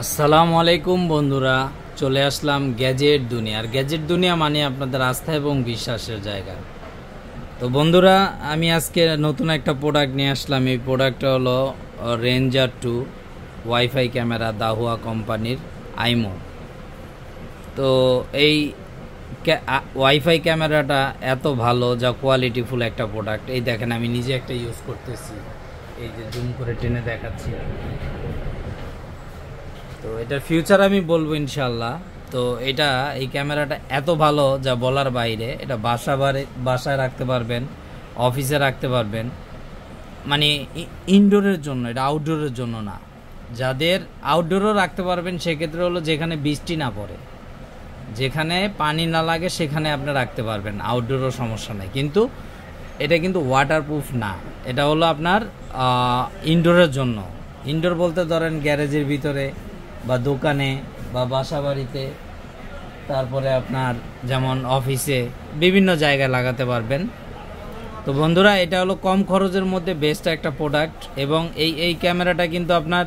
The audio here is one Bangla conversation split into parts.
আসসালামু আলাইকুম বন্ধুরা, চলে আসলাম গ্যাজেট দুনিয়া। আর গ্যাজেট দুনিয়া মানে আপনাদের আস্থা এবং বিশ্বাসের জায়গা। তো বন্ধুরা, আমি আজকে নতুন একটা প্রোডাক্ট নিয়ে আসলাম। এই প্রোডাক্টটা হলো রেঞ্জার 2 ওয়াইফাই ক্যামেরা, দাহুয়া কোম্পানির আইমো। তো এই ওয়াইফাই ক্যামেরাটা এত ভালো, যা কোয়ালিটিফুল একটা প্রোডাক্ট। এই দেখেন, আমি নিজে একটা ইউজ করতেছি। এই যে জুম করে টেনে দেখাচ্ছি। তো এটার ফিউচার আমি বলবো ইনশাল্লাহ। তো এই ক্যামেরাটা এত ভালো যা বলার বাইরে। এটা বাসায় রাখতে পারবেন, অফিসে রাখতে পারবেন, মানে ইনডোরের জন্য, এটা আউটডোরের জন্য না। যাদের আউটডোরও রাখতে পারবেন, সেক্ষেত্রে হলো যেখানে বৃষ্টি না পড়ে, যেখানে পানি না লাগে, সেখানে আপনি রাখতে পারবেন, আউটডোরও সমস্যা নেই। কিন্তু এটা কিন্তু ওয়াটারপ্রুফ না। এটা হলো আপনার ইনডোরের জন্য। ইনডোর বলতে ধরেন গ্যারেজের ভিতরে বা দোকানে বা বাসা বাড়িতে, তারপরে আপনার যেমন অফিসে, বিভিন্ন জায়গায় লাগাতে পারবেন। তো বন্ধুরা, এটা হলো কম খরচের মধ্যে বেস্ট একটা প্রোডাক্ট। এবং এই ক্যামেরাটা কিন্তু আপনার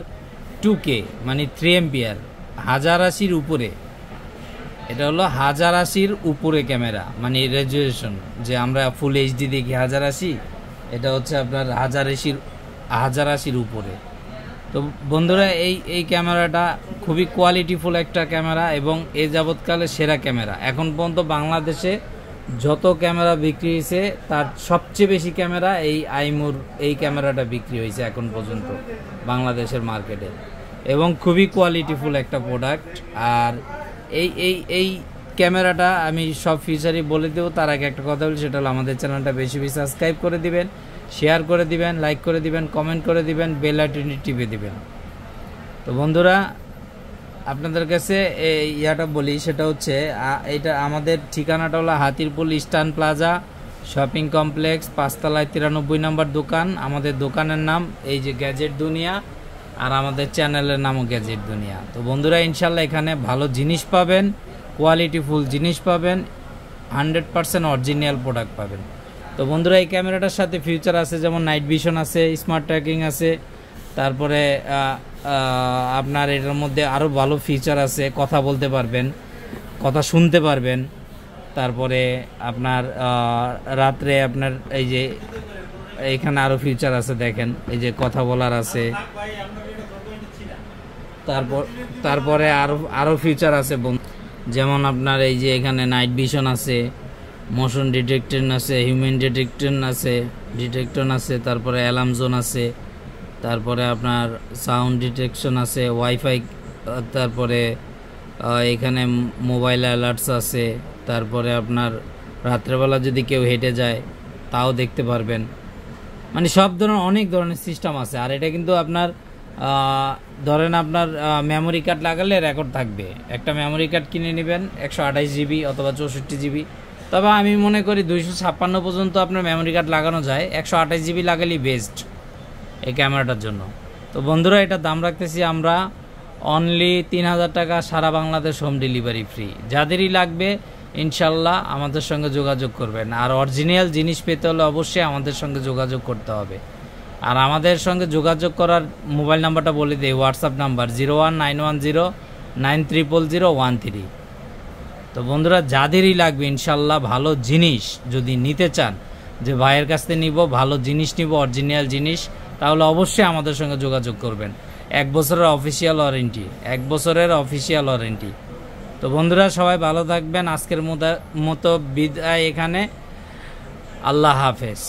2K মানে 3 এম্পিয়ার, 1080-র উপরে। এটা হলো 1080-র উপরে ক্যামেরা, মানে রেজুলেশন। যে আমরা ফুল এইচডি দেখি 1080, এটা হচ্ছে আপনার 1080-র উপরে। তো বন্ধুরা, এই ক্যামেরাটা খুবই কোয়ালিটিফুল একটা ক্যামেরা এবং এ যাবৎকালে সেরা ক্যামেরা। এখন পর্যন্ত বাংলাদেশে যত ক্যামেরা বিক্রি হয়েছে, তার সবচেয়ে বেশি ক্যামেরা আইমোর এই ক্যামেরাটা বিক্রি হয়েছে এখন পর্যন্ত বাংলাদেশের মার্কেটে। এবং খুবই কোয়ালিটিফুল একটা প্রোডাক্ট। আর এই ক্যামেরাটা আমি সব ফিচারই বলে দেবো। তার আগে একটা কথা বলি, সেটা হলো আমাদের চ্যানেলটা বেশি বেশি সাবস্ক্রাইব করে দিবেন, শেয়ার করে দিবেন, লাইক করে দিবেন, কমেন্ট করে দিবেন, বেল আইকনটি টিপে দিবেন। তো বন্ধুরা, আপনাদের কাছে ইয়াটা বলি, সেটা হচ্ছে এইটা আমাদের ঠিকানাটা হলো Hatirpul Eastern Plaza shopping complex, 5 তলায় 93 নম্বর দোকান। আমাদের দোকানের নাম এই যে গ্যাজেট দুনিয়া, আর আমাদের চ্যানেলের নামও গ্যাজেট দুনিয়া। তো বন্ধুরা, ইনশাল্লাহ এখানে ভালো জিনিস পাবেন, কোয়ালিটিফুল জিনিস পাবেন, 100% অরিজিনাল প্রোডাক্ট পাবেন। তো বন্ধুরা, এই ক্যামেরাটার সাথে ফিউচার আছে, যেমন নাইট ভিশন আছে, স্মার্ট ট্র্যাকিং আছে, তারপরে আপনার এটার মধ্যে আরও ভালো ফিচার আছে। কথা বলতে পারবেন, কথা শুনতে পারবেন। তারপরে আপনার রাত্রে আপনার এই যে এখানে আরও ফিচার আছে, দেখেন, এই যে কথা বলার আছে। তারপরে আরও ফিচার আছে, যেমন আপনার এই যে এখানে নাইট ভিশন আছে, মোশন ডিটেকশন আছে, হিউম্যান ডিটেকশন আছে, তারপরে অ্যালার্ম জোন আছে, তারপরে আপনার সাউন্ড ডিটেকশন আছে, ওয়াইফাই, তারপরে এখানে মোবাইল অ্যালার্টস আছে। তারপরে আপনার রাত্রেবেলা যদি কেউ হেঁটে যায় তাও দেখতে পারবেন, মানে সব ধরনের অনেক ধরনের সিস্টেম আছে। আর এটা কিন্তু আপনার ধরেন আপনার মেমোরি কার্ড লাগালে রেকর্ড থাকবে। একটা মেমোরি কার্ড কিনে নেবেন 128 জিবি অথবা 64 জিবি। তবে আমি মনে করি 256 পর্যন্ত আপনার মেমোরি কার্ড লাগানো যায়, 128 জিবি লাগালেই বেস্ট এই ক্যামেরাটার জন্য। তো বন্ধুরা, এটার দাম রাখতেছি আমরা অনলি 3000 টাকা, সারা বাংলাদেশ হোম ডেলিভারি ফ্রি। যাদেরই লাগবে ইনশাল্লাহ আমাদের সঙ্গে যোগাযোগ করবেন। আর অরিজিনাল জিনিস পেতে হলে অবশ্যই আমাদের সঙ্গে যোগাযোগ করতে হবে। আর আমাদের সঙ্গে যোগাযোগ করার মোবাইল নাম্বারটা বলে দিই, হোয়াটসঅ্যাপ নাম্বার 01910930013। তো বন্ধুরা, যাদেরই লাগবে ইনশাল্লাহ ভালো জিনিস যদি নিতে চান, যে ভাইয়ের কাছ থেকে নিব, ভালো জিনিস নিব, অরিজিনাল জিনিস, তাহলে অবশ্যই আমাদের সঙ্গে যোগাযোগ করবেন। 1 বছরের অফিসিয়াল ওয়ারেন্টি। তো বন্ধুরা, সবাই ভালো থাকবেন। আজকের মতো বিদায় এখানে। আল্লাহ হাফেজ।